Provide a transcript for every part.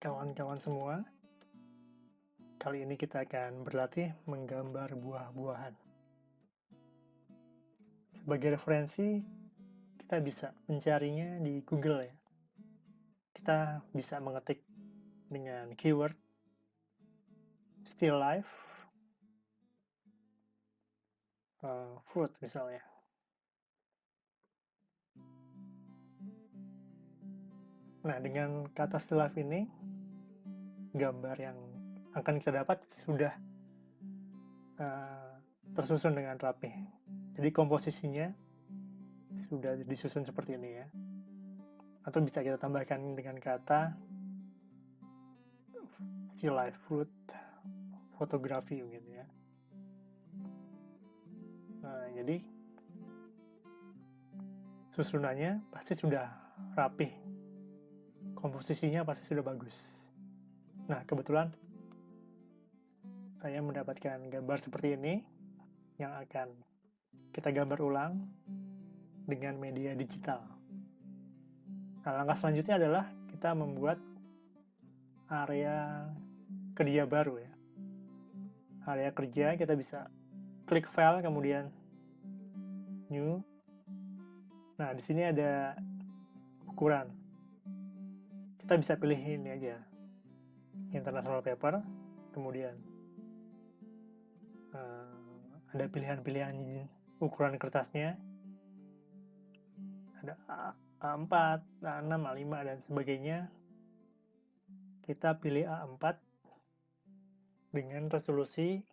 kawan-kawan semua. Kali ini kita akan berlatih menggambar buah-buahan. Sebagai referensi, kita bisa mencarinya di Google ya. Kita bisa mengetik dengan keyword still life, fruit misalnya. Nah, dengan kata still life ini, gambar yang akan kita dapat sudah tersusun dengan rapi. Jadi komposisinya sudah disusun seperti ini ya. Atau bisa kita tambahkan dengan kata still life fruit fotografi gitu ya. Nah, jadi susunannya pasti sudah rapi, komposisinya pasti sudah bagus. Nah, kebetulan saya mendapatkan gambar seperti ini yang akan kita gambar ulang dengan media digital. Nah, langkah selanjutnya adalah kita membuat area kerja baru ya. Area kerja kita bisa klik file kemudian new. Nah, di sini ada ukuran. Kita bisa pilih ini aja. International paper, kemudian ada pilihan-pilihan ukuran kertasnya, ada A4, A6, A5 dan sebagainya. Kita pilih A4 dengan resolusi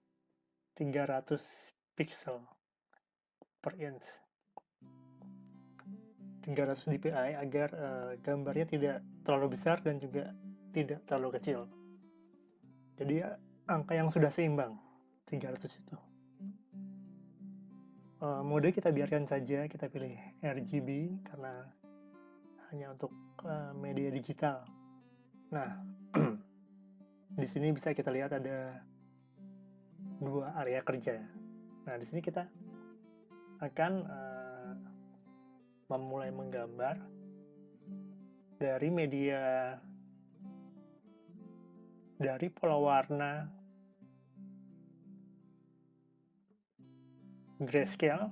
300 pixel per inch, 300 dpi agar gambarnya tidak terlalu besar dan juga tidak terlalu kecil. Jadi angka yang sudah seimbang 300 itu. Mode kita biarkan saja, kita pilih RGB karena hanya untuk media digital. Nah, di sini bisa kita lihat ada dua area kerja. Nah, di sini kita akan memulai menggambar dari media, dari pola warna grayscale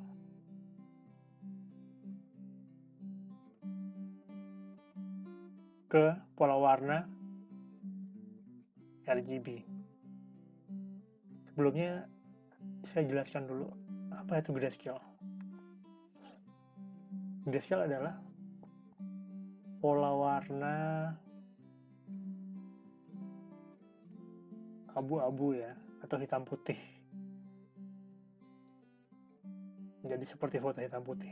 ke pola warna RGB. Sebelumnya saya jelaskan dulu apa itu grayscale. Grayscale adalah pola warna abu-abu ya, atau hitam putih. Jadi seperti foto hitam putih.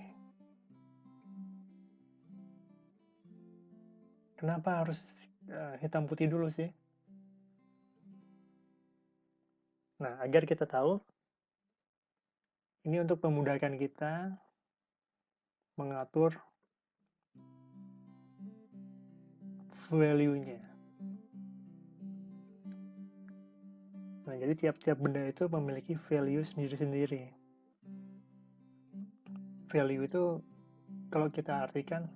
Kenapa harus hitam putih dulu sih? Nah, agar kita tahu, ini untuk memudahkan kita mengatur value-nya. Nah, jadi tiap-tiap benda itu memiliki value sendiri-sendiri. Value itu kalau kita artikan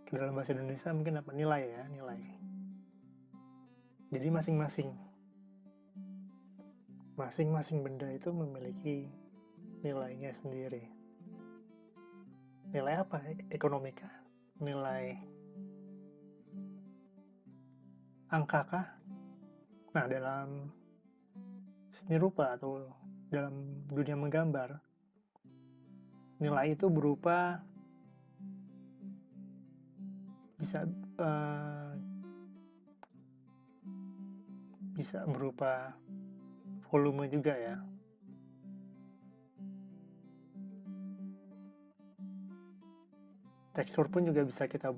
ke dalam bahasa Indonesia mungkin apa? Nilai ya, nilai. Jadi masing-masing benda itu memiliki nilainya sendiri. Nilai apa? Ekonomika? Nilai angka kah? Nah, dalam seni rupa atau dalam dunia menggambar, nilai itu berupa bisa berupa volume juga ya. Tekstur pun juga bisa kita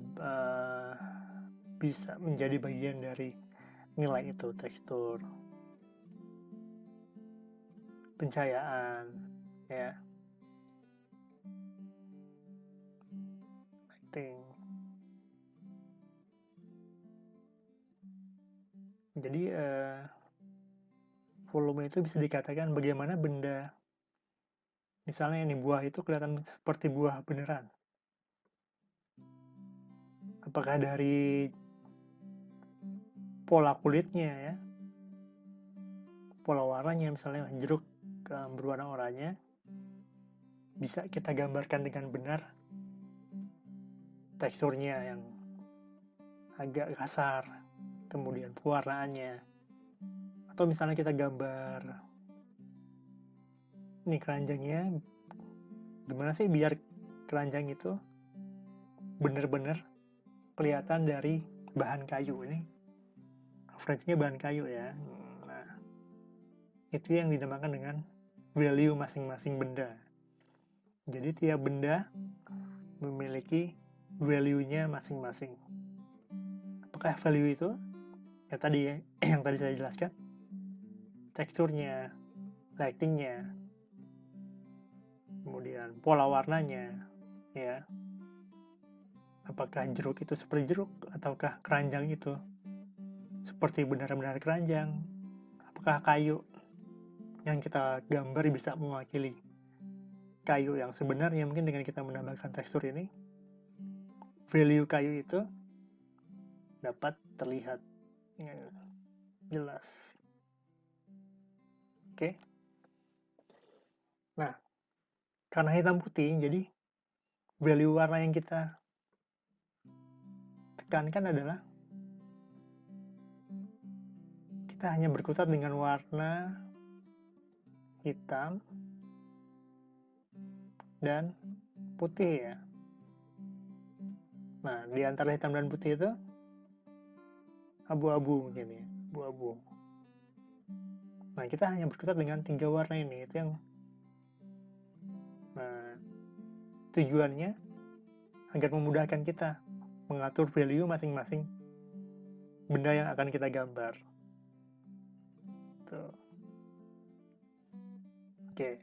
bisa menjadi bagian dari nilai itu, tekstur, pencahayaan, ya, lighting. Jadi volume itu bisa dikatakan bagaimana benda, misalnya ini buah itu kelihatan seperti buah beneran. Apakah dari pola kulitnya ya, pola warnanya, misalnya jeruk berwarna oranye, bisa kita gambarkan dengan benar teksturnya yang agak kasar, kemudian pewarnaannya. Atau misalnya kita gambar ini keranjangnya, gimana sih biar keranjang itu bener-bener kelihatan dari bahan kayu. Ini referensinya bahan kayu ya. Nah, itu yang dinamakan dengan value masing-masing benda. Jadi tiap benda memiliki value-nya masing-masing. Apakah value itu? Ya tadi ya, yang tadi saya jelaskan. Teksturnya, lighting-nya, kemudian pola warnanya, ya. Apakah jeruk itu seperti jeruk, ataukah keranjang itu seperti benar-benar keranjang? Apakah kayu yang kita gambar bisa mewakili kayu yang sebenarnya? Mungkin dengan kita menambahkan tekstur ini, value kayu itu dapat terlihat jelas. Oke. Nah, karena hitam putih, jadi value warna yang kita tekankan adalah kita hanya berkutat dengan warna hitam dan putih ya. Nah, di antara hitam dan putih itu abu-abu mungkin ya, abu-abu. Nah, kita hanya berkutat dengan 3 warna ini. Itu yang tujuannya agar memudahkan kita mengatur value masing-masing benda yang akan kita gambar. Tuh. Oke.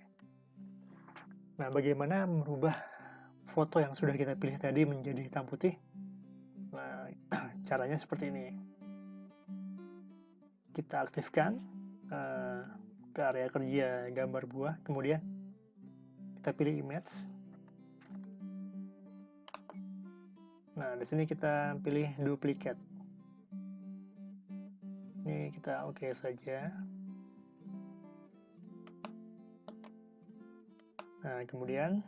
Nah, bagaimana merubah foto yang sudah kita pilih tadi menjadi hitam putih? Nah, caranya seperti ini. Kita aktifkan ke area kerja gambar buah, kemudian kita pilih image. Nah, di sini kita pilih duplicate. Ini kita oke saja. Nah, kemudian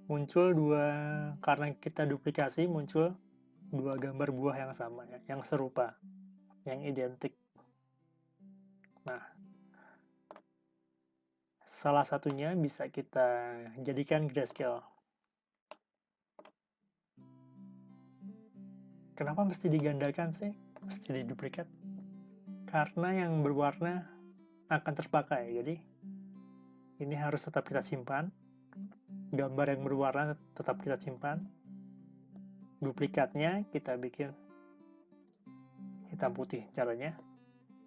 muncul karena kita duplikasi, muncul 2 gambar buah yang sama ya, yang serupa, yang identik. Nah, salah satunya bisa kita jadikan grayscale. Kenapa mesti digandakan sih? Mesti diduplikat? Karena yang berwarna akan terpakai. Jadi ini harus tetap kita simpan. Gambar yang berwarna tetap kita simpan. Duplikatnya kita bikin hitam putih. Caranya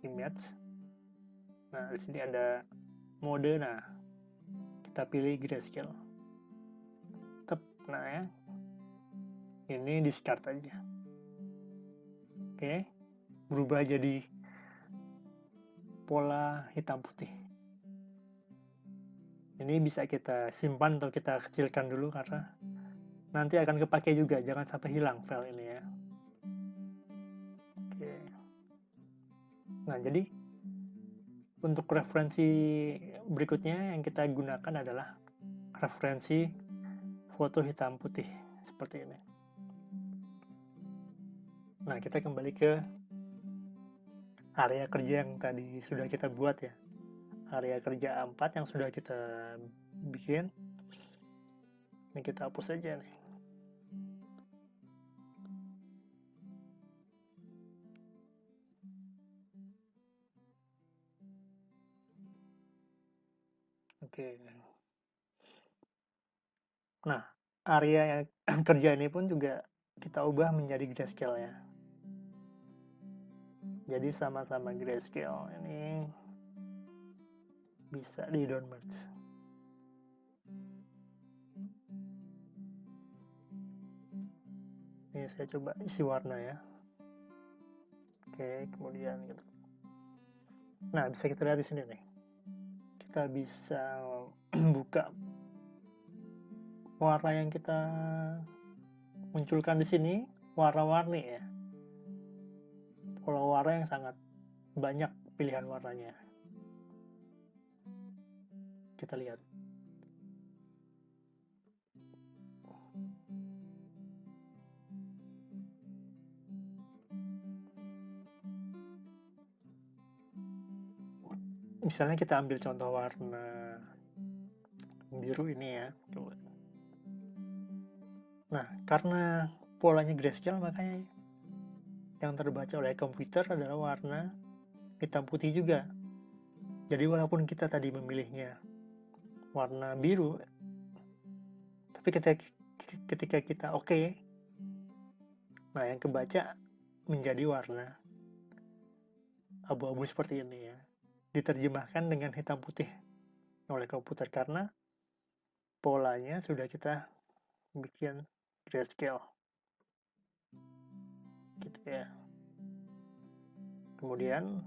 image. Nah, di sini ada mode. Nah, kita pilih grayscale. Nah ya, ini discard aja. Oke, berubah jadi pola hitam putih. Ini bisa kita simpan atau kita kecilkan dulu karena nanti akan kepake juga, jangan sampai hilang file ini ya. Oke. Nah, jadi untuk referensi berikutnya yang kita gunakan adalah referensi foto hitam putih seperti ini. Nah, kita kembali ke area kerja yang tadi sudah kita buat ya. Area kerja A4 yang sudah kita bikin. Ini kita hapus aja nih. Oke. Nah, area yang kerja ini pun juga kita ubah menjadi grayscale ya. Jadi sama-sama grayscale. Ini bisa di down merge. Ini saya coba isi warna ya. Oke, kemudian gitu. Nah, bisa kita lihat di sini nih. Kita bisa buka warna yang kita munculkan di sini, warna-warni ya. pola warna yang sangat banyak pilihan warnanya. Kita lihat. Misalnya kita ambil contoh warna biru ini ya. Nah, karena polanya grayscale, makanya yang terbaca oleh komputer adalah warna hitam putih juga. Jadi walaupun kita tadi memilihnya warna biru, tapi ketika kita oke, nah yang kebaca menjadi warna abu-abu seperti ini ya. Diterjemahkan dengan hitam putih oleh komputer karena polanya sudah kita bikin grayscale. Gitu ya. Kemudian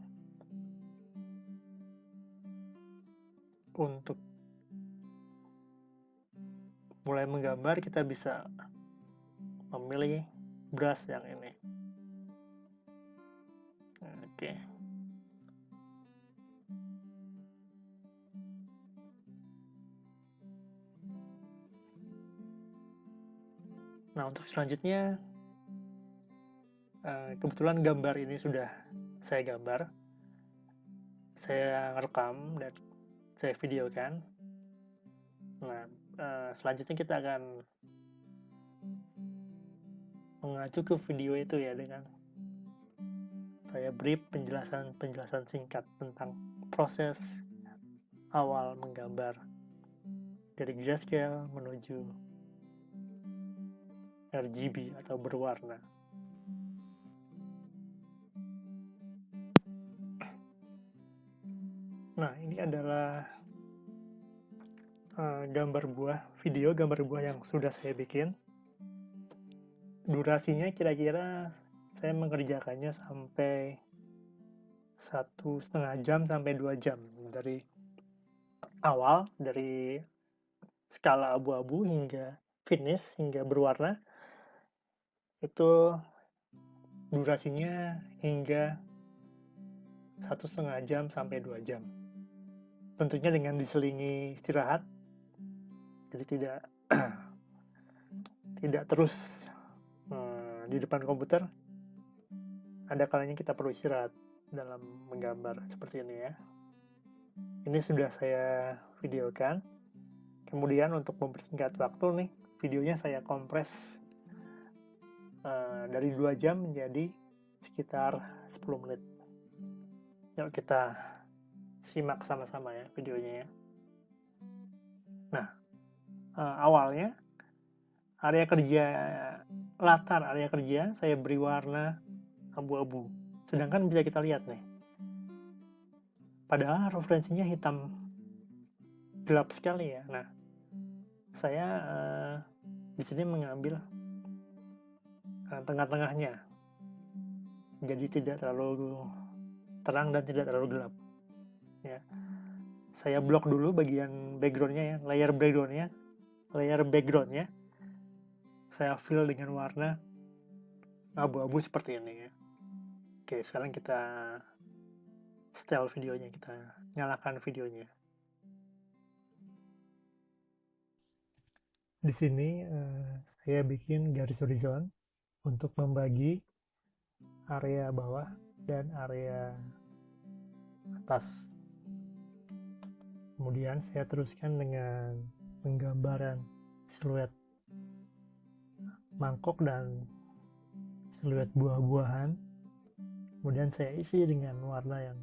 untuk mulai menggambar kita bisa memilih brush yang ini. Oke. Nah, untuk selanjutnya kebetulan gambar ini sudah saya gambar, saya rekam dan saya videokan. Nah, selanjutnya kita akan mengacu ke video itu ya, dengan saya brief penjelasan singkat tentang proses awal menggambar dari grayscale menuju RGB atau berwarna. Nah, ini adalah gambar buah yang sudah saya bikin. Durasinya kira-kira saya mengerjakannya sampai 1,5 jam sampai 2 jam dari awal, dari skala abu-abu hingga finish, hingga berwarna. Itu durasinya hingga 1,5 jam sampai 2 jam. Tentunya dengan diselingi istirahat, jadi tidak terus di depan komputer. Ada kalanya kita perlu istirahat dalam menggambar seperti ini ya. Ini sudah saya videokan. Kemudian untuk mempersingkat waktu nih, videonya saya kompres dari 2 jam menjadi sekitar 10 menit. Yuk kita simak sama-sama ya videonya ya. Nah, awalnya latar area kerja saya beri warna abu-abu. Sedangkan bisa kita lihat nih, padahal referensinya hitam gelap sekali ya. Nah, saya di sini mengambil tengah-tengahnya, jadi tidak terlalu terang dan tidak terlalu gelap. Ya, saya blok dulu bagian backgroundnya ya, layer backgroundnya. Saya fill dengan warna abu-abu seperti ini ya. Oke, sekarang kita setel videonya, kita nyalakan videonya. Di sini saya bikin garis horizon untuk membagi area bawah dan area atas. Kemudian saya teruskan dengan penggambaran siluet mangkok dan siluet buah-buahan. Kemudian saya isi dengan warna yang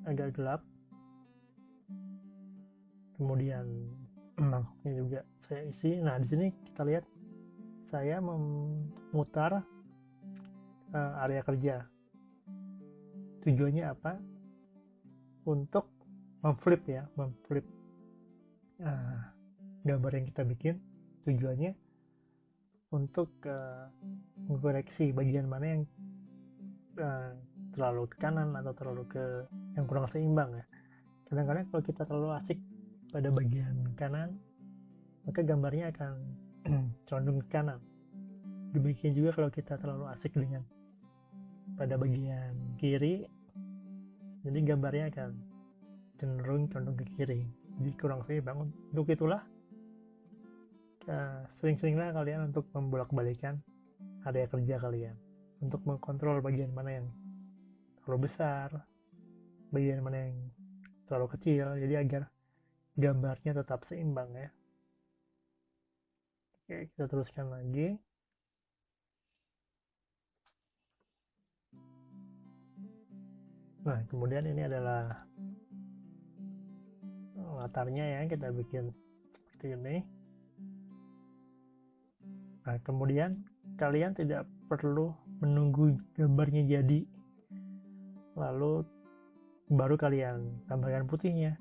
agak gelap. Kemudian mangkoknya juga saya isi. Nah, di sini kita lihat saya memutar area kerja. Tujuannya apa? Untuk memflip gambar yang kita bikin. Tujuannya untuk mengkoreksi bagian mana yang terlalu ke kanan atau terlalu ke yang kurang seimbang ya. Kadang-kadang kalau kita terlalu asik pada bagian kanan, maka gambarnya akan condong ke kanan. Demikian juga kalau kita terlalu asik dengan pada bagian kiri, jadi gambarnya akan cenderung condong ke kiri, jadi kurang seimbang. Untuk itulah sering-seringlah kalian untuk membolak-balikan area kerja kalian untuk mengkontrol bagian mana yang terlalu besar, bagian mana yang terlalu kecil, jadi agar gambarnya tetap seimbang ya. Oke, kita teruskan lagi. Nah, kemudian ini adalah latarnya ya, kita bikin seperti ini. Nah, kemudian kalian tidak perlu menunggu gambarnya jadi lalu baru kalian tambahkan putihnya.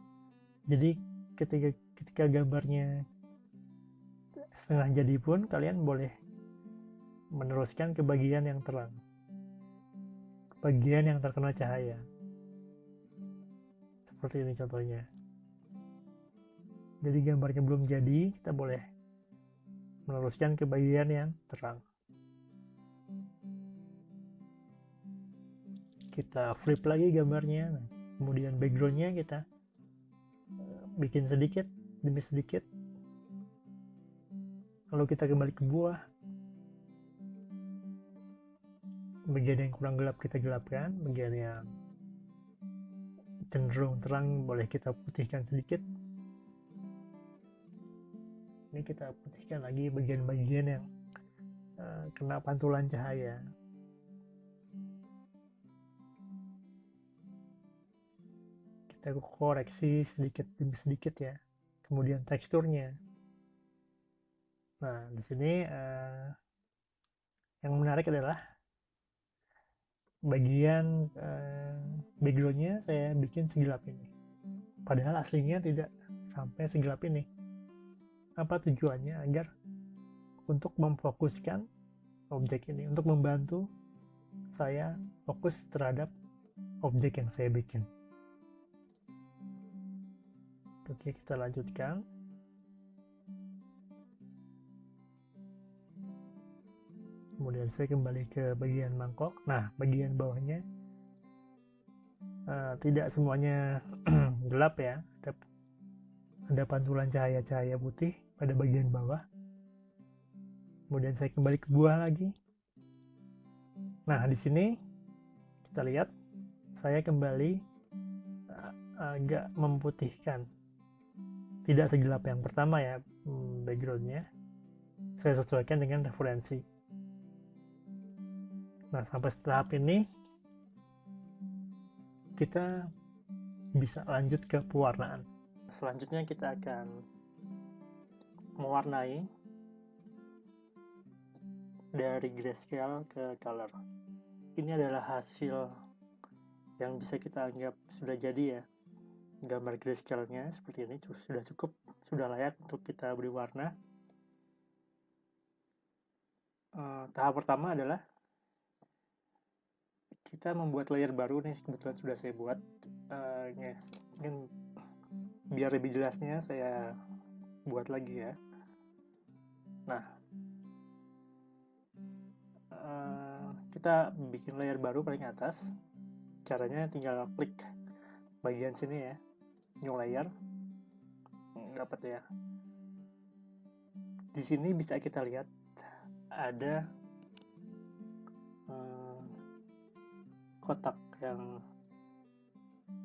Jadi ketika gambarnya setengah jadi pun kalian boleh meneruskan ke bagian yang terang, bagian yang terkena cahaya. Seperti ini contohnya. Jadi gambarnya belum jadi, kita boleh meneruskan ke bagian yang terang. Kita flip lagi gambarnya. Nah, kemudian backgroundnya kita bikin sedikit demi sedikit. Lalu kita kembali ke buah. Bagian yang kurang gelap kita gelapkan, bagian yang cenderung terang boleh kita putihkan sedikit. Ini kita putihkan lagi bagian-bagian yang kena pantulan cahaya. Kita koreksi sedikit demi sedikit ya. Kemudian teksturnya. Nah, di sini yang menarik adalah bagian backgroundnya saya bikin segelap ini. Padahal aslinya tidak sampai segelap ini. Apa tujuannya? Agar untuk memfokuskan objek ini, untuk membantu saya fokus terhadap objek yang saya bikin. Oke, kita lanjutkan. Kemudian saya kembali ke bagian mangkok. Nah, bagian bawahnya tidak semuanya gelap ya. Ada pantulan cahaya-cahaya putih pada bagian bawah. Kemudian saya kembali ke buah lagi. Nah, di sini kita lihat saya kembali agak memutihkan. Tidak segelap yang pertama ya backgroundnya. Saya sesuaikan dengan referensi. Nah, sampai tahap ini kita bisa lanjut ke pewarnaan. Selanjutnya kita akan mewarnai dari grayscale ke color. Ini adalah hasil yang bisa kita anggap sudah jadi ya. Gambar grayscale-nya seperti ini sudah cukup, sudah layak untuk kita beri warna. Tahap pertama adalah kita membuat layer baru nih, kebetulan sudah saya buat. Mungkin biar lebih jelasnya saya buat lagi ya. Nah, kita bikin layer baru paling atas. Caranya tinggal klik bagian sini ya, new layer. Dapat ya. Di sini bisa kita lihat ada kotak yang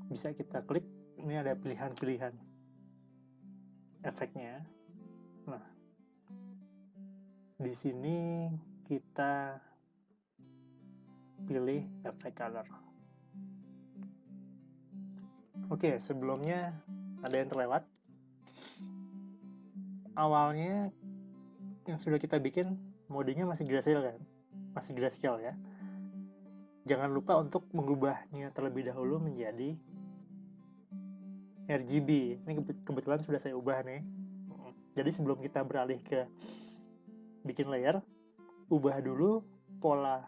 bisa kita klik. Ini ada pilihan-pilihan efeknya. Nah, di sini kita pilih efek color. Oke, sebelumnya ada yang terlewat. Awalnya yang sudah kita bikin modenya masih grayscale kan? Masih grayscale ya. Jangan lupa untuk mengubahnya terlebih dahulu menjadi RGB. Ini kebetulan sudah saya ubah nih. Jadi sebelum kita beralih ke bikin layer, ubah dulu pola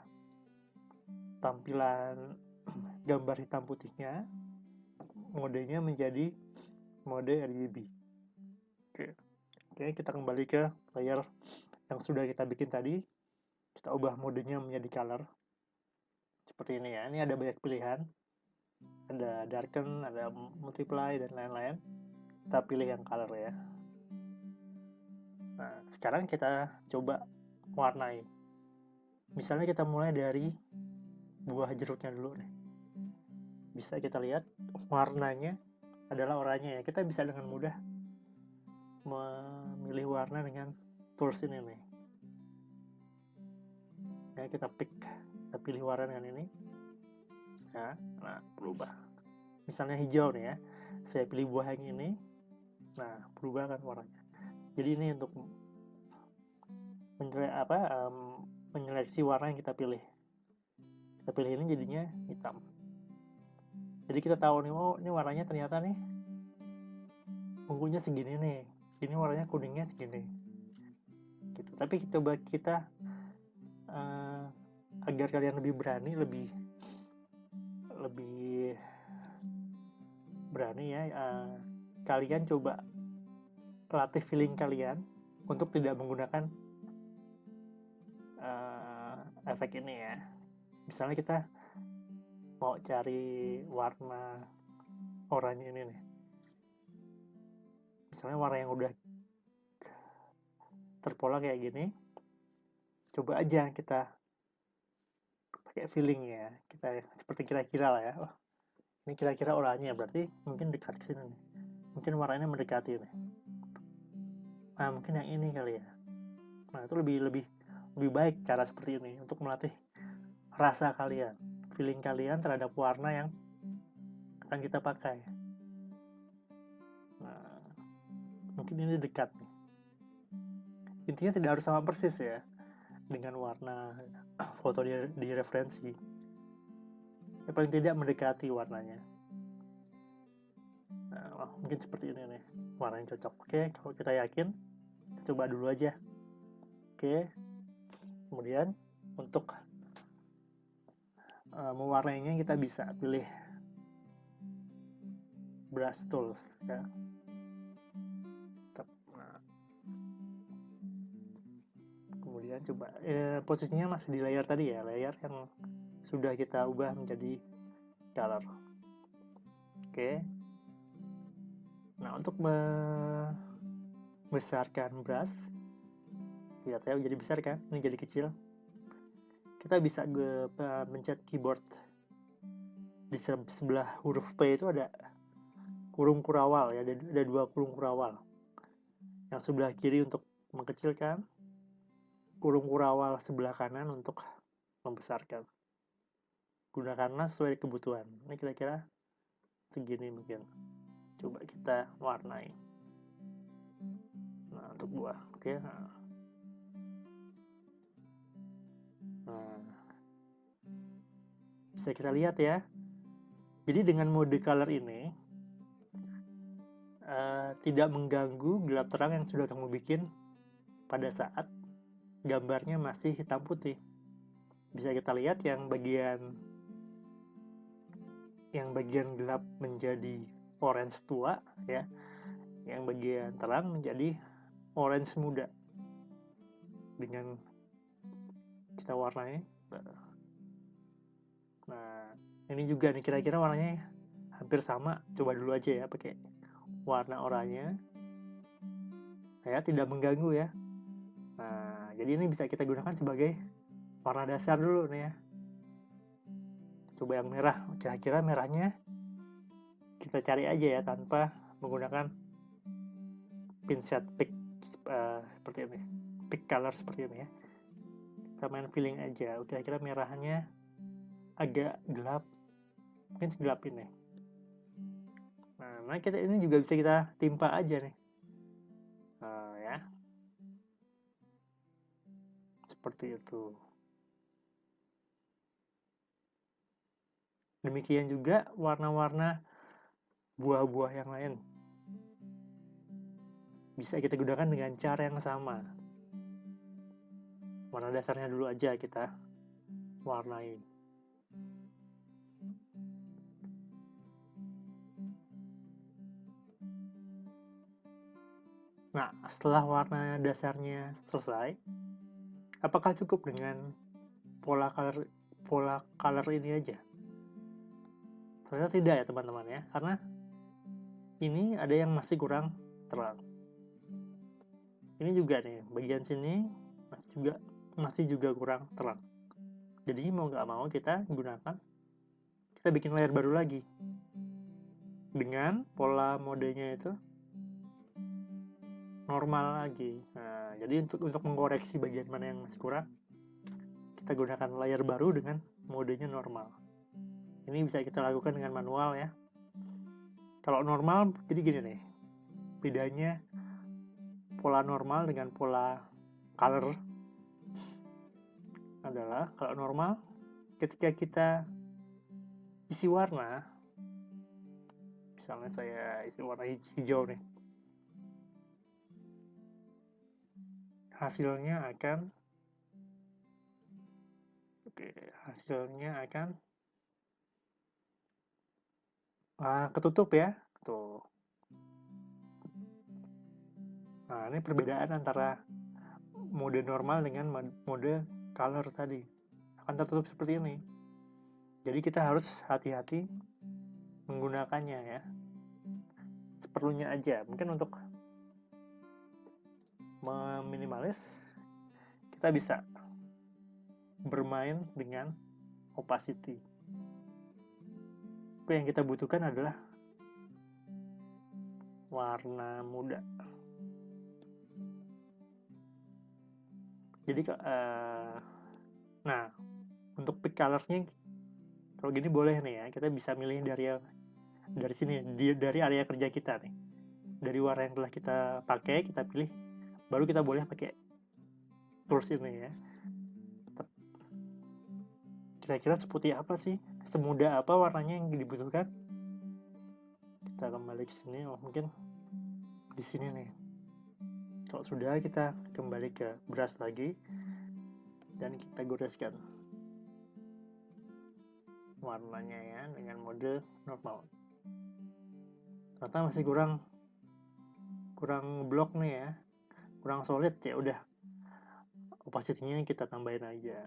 tampilan gambar hitam putihnya, modenya menjadi mode RGB. Oke, kita kembali ke layer yang sudah kita bikin tadi. Kita ubah modenya menjadi color. seperti ini ya. Ini ada banyak pilihan, ada darken, ada multiply, dan lain-lain. Kita pilih yang color ya. Nah, sekarang kita coba warnai. Misalnya kita mulai dari buah jeruknya dulu nih. Bisa kita lihat warnanya adalah oranye ya. Kita bisa dengan mudah memilih warna dengan tools ini nih. Ya, kita pilih warna dengan ini. Ya, nah berubah. Misalnya hijau nih ya. Saya pilih buah yang ini. Nah, berubah kan warnanya. Jadi ini untuk menyeleksi warna yang kita pilih. Kita pilih ini jadinya hitam. Jadi kita tahu nih, oh ini warnanya ternyata nih ungunya segini nih. Ini warnanya kuningnya segini. Gitu. Tapi coba kita agar kalian lebih berani, lebih berani ya, kalian coba latih feeling kalian untuk tidak menggunakan efek ini ya. Misalnya kita mau cari warna oranye ini nih, misalnya warna yang udah terpola kayak gini, coba aja kita pakai feeling ya, kita seperti kira-kira lah ya. Oh, ini kira-kira oranye, berarti mungkin dekat ke sini nih, mungkin warnanya mendekati nih. Nah, mungkin yang ini kali ya. Nah, itu lebih baik cara seperti ini untuk melatih rasa kalian, feeling kalian terhadap warna yang akan kita pakai. Nah, mungkin ini dekat nih. Intinya tidak harus sama persis ya dengan warna foto di referensi. Ya, paling tidak mendekati warnanya. Nah, mungkin seperti ini nih, warna yang cocok. Oke, kalau kita yakin, coba dulu aja. Oke, kemudian untuk mewarnainya kita bisa pilih brush tools ya. Nah, kemudian coba posisinya masih di layer tadi ya, layer yang sudah kita ubah menjadi color. Oke. Nah, untuk membesarkan brush, lihat ya, jadi besar kan, ini jadi kecil. Kita bisa mencet keyboard. Di sebelah huruf P itu ada kurung kurawal ya, ada 2 kurung kurawal. Yang sebelah kiri untuk mengecilkan, kurung kurawal sebelah kanan untuk membesarkan. Gunakanlah sesuai kebutuhan. Ini kira-kira segini mungkin. Coba kita warnai. Nah, untuk buah. Oke. Nah, bisa kita lihat ya. Jadi dengan mode color ini tidak mengganggu gelap terang yang sudah kamu bikin pada saat gambarnya masih hitam putih. Bisa kita lihat yang bagian gelap menjadi orange tua ya, yang bagian terang menjadi orange muda dengan kita warnai. Nah, ini juga nih kira-kira warnanya hampir sama. Coba dulu aja ya pakai warna oranye ya, tidak mengganggu ya. Nah, jadi ini bisa kita gunakan sebagai warna dasar dulu nih ya. Coba yang merah, kira-kira merahnya kita cari aja ya tanpa menggunakan pinset pick seperti ini, pick color seperti ini ya. Kita main feeling aja, kira-kira merahnya agak gelap, mungkin segelap ini. Nah, kita ini juga bisa kita timpa aja nih, ya, seperti itu. Demikian juga warna-warna buah-buah yang lain bisa kita gunakan dengan cara yang sama. Warna dasarnya dulu aja kita warnai. Nah, setelah warna dasarnya selesai, apakah cukup dengan pola pola color ini aja. Ternyata tidak ya teman-teman ya, karena ini ada yang masih kurang terang. Ini juga nih, bagian sini masih juga kurang terang. Jadi mau nggak mau kita bikin layar baru lagi dengan pola modenya itu normal lagi. Nah, jadi untuk mengkoreksi bagian mana yang masih kurang, kita gunakan layar baru dengan modenya normal. Ini bisa kita lakukan dengan manual ya. Kalau normal, jadi gini nih, bedanya pola normal dengan pola color adalah, kalau normal, ketika kita isi warna, misalnya saya isi warna hijau nih, hasilnya akan ketutup ya, tuh. Nah, ini perbedaan antara mode normal dengan mode color tadi, akan tertutup seperti ini. Jadi kita harus hati-hati menggunakannya ya, seperlunya aja. Mungkin untuk meminimalis, kita bisa bermain dengan opacity. Tapi yang kita butuhkan adalah warna muda. Jadi nah, untuk pick colornya kalau gini boleh nih ya, kita bisa milih dari sini, dari area kerja kita nih, dari warna yang telah kita pakai, kita pilih, baru kita boleh pakai tools ini ya. Kira-kira seperti apa sih, semudah apa warnanya yang dibutuhkan. Kita kembali ke sini, mungkin di sini nih. Kalau sudah, kita kembali ke brush lagi dan kita goreskan warnanya ya dengan mode normal. Ternyata masih kurang blok nih ya, kurang solid, ya udah opacity-nya kita tambahin aja.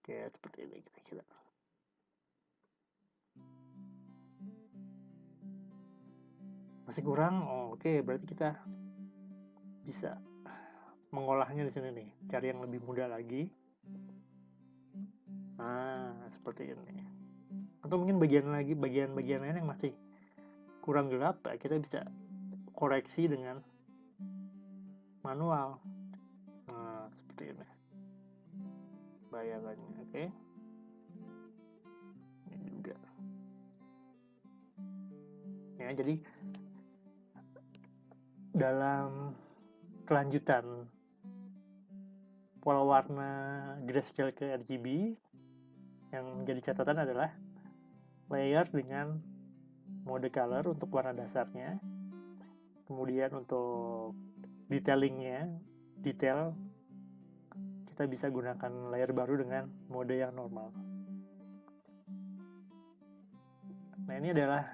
Oke, seperti ini kira-kira. Masih kurang? Oh, oke, berarti kita bisa mengolahnya di sini nih, cari yang lebih mudah lagi. Nah, seperti ini. Atau mungkin bagian lain yang masih kurang gelap, ya kita bisa koreksi dengan manual. Nah, seperti ini bayangannya. Oke, ini juga ya. Jadi dalam kelanjutan pola warna grayscale ke RGB, yang menjadi catatan adalah layer dengan mode color untuk warna dasarnya, kemudian untuk detail kita bisa gunakan layer baru dengan mode yang normal. Nah, ini adalah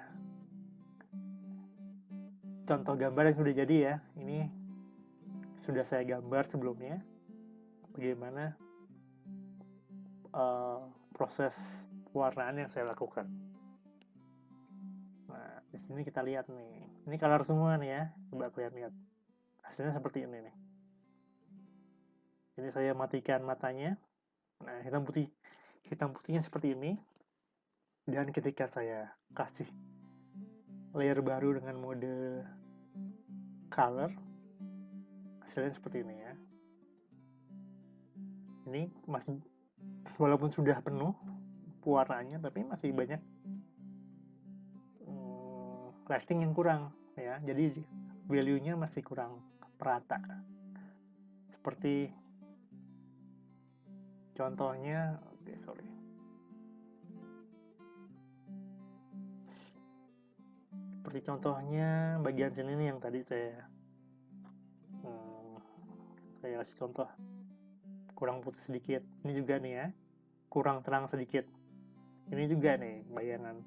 contoh gambar yang sudah jadi ya. Ini sudah saya gambar sebelumnya, bagaimana proses pewarnaan yang saya lakukan. Nah, di sini kita lihat nih, ini color semua nih ya, coba kalian lihat hasilnya seperti ini nih. Ini saya matikan matanya. Nah, hitam putihnya seperti ini. Dan ketika saya kasih layer baru dengan mode color, hasilnya seperti ini ya. Ini masih, walaupun sudah penuh pewarnaannya, tapi masih banyak lighting yang kurang ya. Jadi value-nya masih kurang merata. Seperti contohnya, seperti contohnya bagian sini nih yang tadi saya kasih contoh kurang putih sedikit. Ini juga nih ya, kurang terang sedikit. Ini juga nih bayangan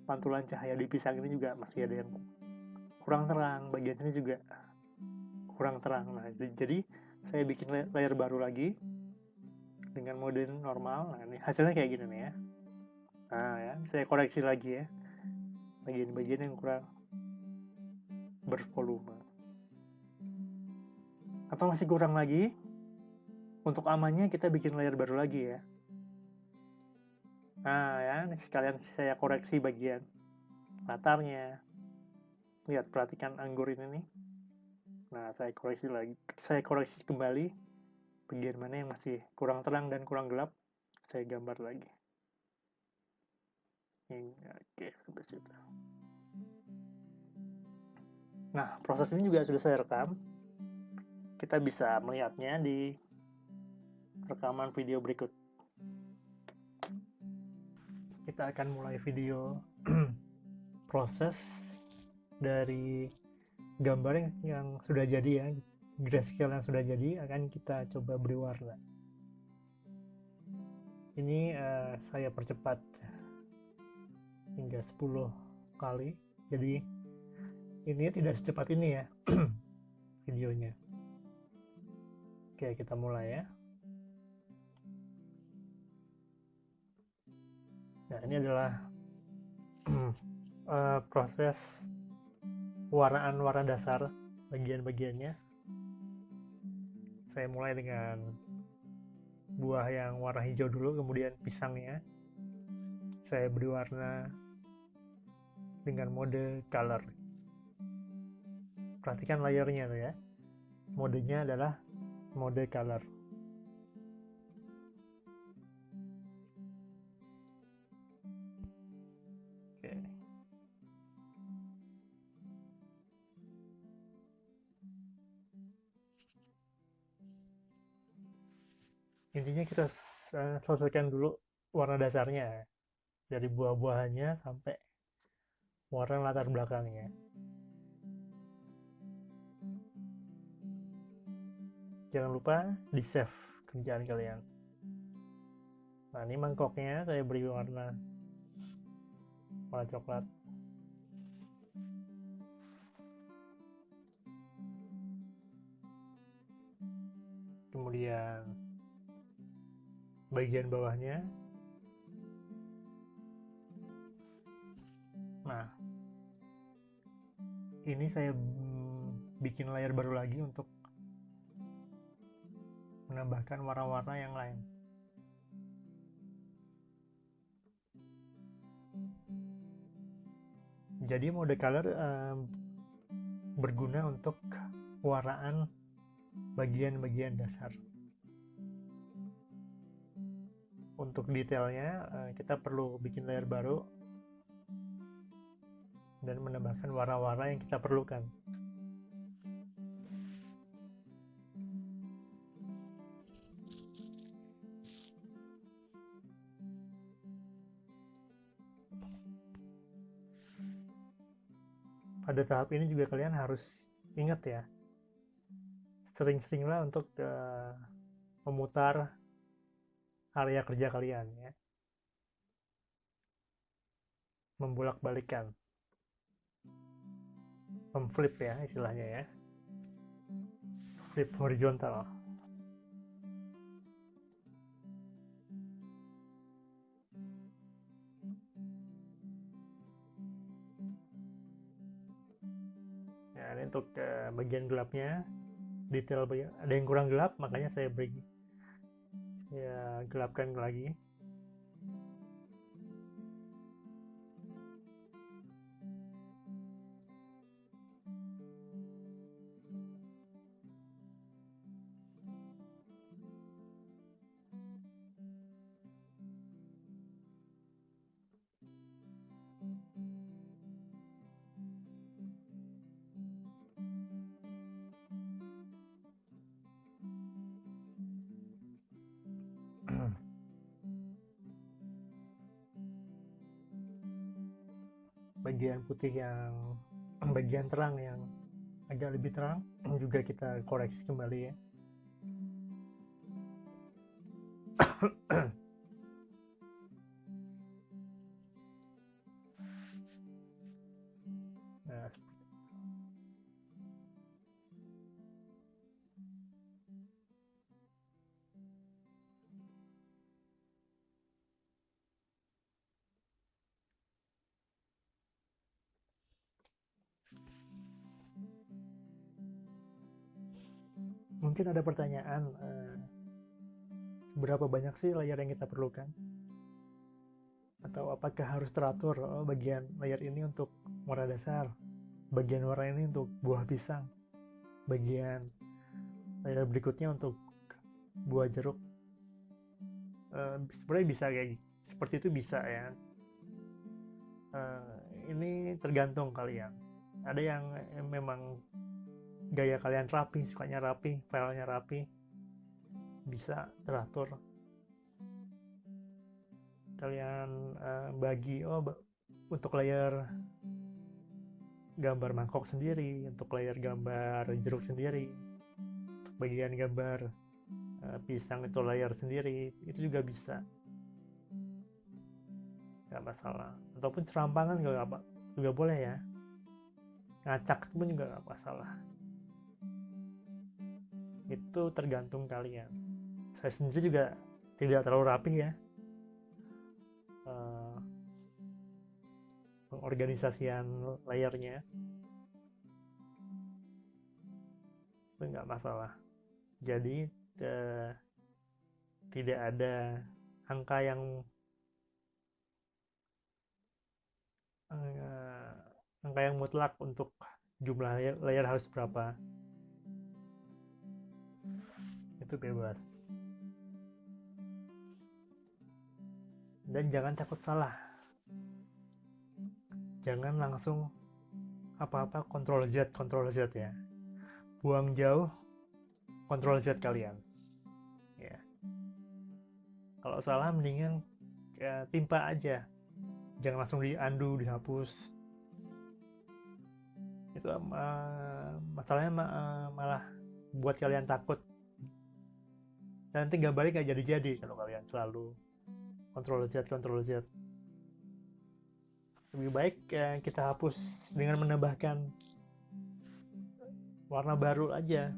pantulan cahaya di pisang ini juga masih ada yang kurang terang. Bagian sini juga kurang terang. Nah, jadi saya bikin layar baru lagi dengan mode normal. Nah, ini hasilnya kayak gini nih ya. Nah ya, saya koreksi lagi ya bagian-bagian yang kurang bervolume. Atau masih kurang lagi, untuk amannya kita bikin layar baru lagi ya. Nah ya, ini sekalian saya koreksi bagian latarnya. Lihat, perhatikan anggur ini nih. Nah, saya koreksi kembali bagian mana yang masih kurang terang dan kurang gelap. Saya gambar lagi. Oke, sampai situ. Nah, proses ini juga sudah saya rekam. Kita bisa melihatnya di rekaman video berikut. Kita akan mulai video proses dari gambar yang sudah jadi ya, grayscale yang sudah jadi akan kita coba beri warna. Ini saya percepat hingga 10 kali, jadi ini tidak secepat ini ya videonya. Oke, kita mulai ya. Nah, ini adalah proses warnaan warna dasar bagian-bagiannya. Saya mulai dengan buah yang warna hijau dulu, kemudian pisangnya. Saya beri warna dengan mode color. Perhatikan layernya tuh ya. Modenya adalah mode color. Oke. Intinya kita selesaikan dulu warna dasarnya, dari buah-buahannya sampai warna latar belakangnya. Jangan lupa di save kerjaan kalian. Nah, ini mangkoknya saya beri warna coklat. Kemudian bagian bawahnya. Nah, ini saya bikin layar baru lagi untuk menambahkan warna-warna yang lain. Jadi mode color berguna untuk warnaan bagian-bagian dasar. Untuk detailnya kita perlu bikin layar baru dan menambahkan warna-warna yang kita perlukan. Pada tahap ini juga kalian harus ingat ya, sering-seringlah untuk memutar area kerja kalian ya, membolak-balikan, memflip ya istilahnya ya, flip horizontal. Nah, ini untuk bagian gelapnya, detail ada yang kurang gelap, makanya saya gelapkan lagi. Bagian putih yang bagian terang yang agak lebih terang juga kita koreksi kembali ya. Nah, Mungkin ada pertanyaan, berapa banyak sih layar yang kita perlukan? Atau apakah harus teratur, bagian layar ini untuk warna dasar, bagian warna ini untuk buah pisang, bagian layar berikutnya untuk buah jeruk. Sebenarnya bisa kayak seperti itu, bisa ya. Ini tergantung kalian. Ada yang memang gaya kalian rapi, sukanya rapi, filenya rapi, bisa teratur. Kalian bagi, untuk layar gambar mangkok sendiri, untuk layar gambar jeruk sendiri, untuk bagian gambar pisang itu layar sendiri, itu juga bisa, nggak masalah. Ataupun serampangan juga boleh ya, ngacak pun juga nggak masalah. Itu tergantung kalian. Saya sendiri juga tidak terlalu rapi ya, pengorganisasian layarnya itu nggak masalah. Jadi tidak ada angka yang mutlak untuk jumlah layar harus berapa. Itu bebas. Dan jangan takut salah. Jangan langsung apa-apa Ctrl Z ya. Buang jauh, Ctrl Z kalian. Ya. Kalau salah mendingan timpa aja. Jangan langsung di undo, dihapus. Itu masalahnya malah buat kalian takut. Dan nanti gambarnya nggak jadi-jadi kalau kalian selalu Ctrl Z. Lebih baik kita hapus dengan menambahkan warna baru aja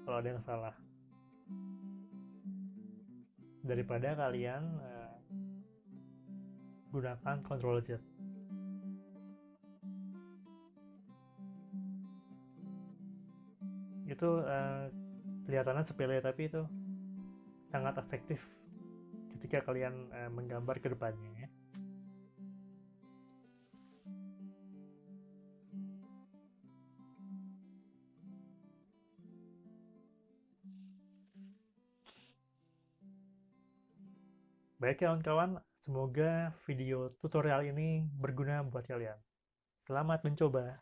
kalau ada yang salah, daripada kalian gunakan Ctrl Z. Itu kelihatannya sepele, tapi itu sangat efektif ketika kalian menggambar ke depannya ya. Baik kawan-kawan, semoga video tutorial ini berguna buat kalian. Selamat mencoba.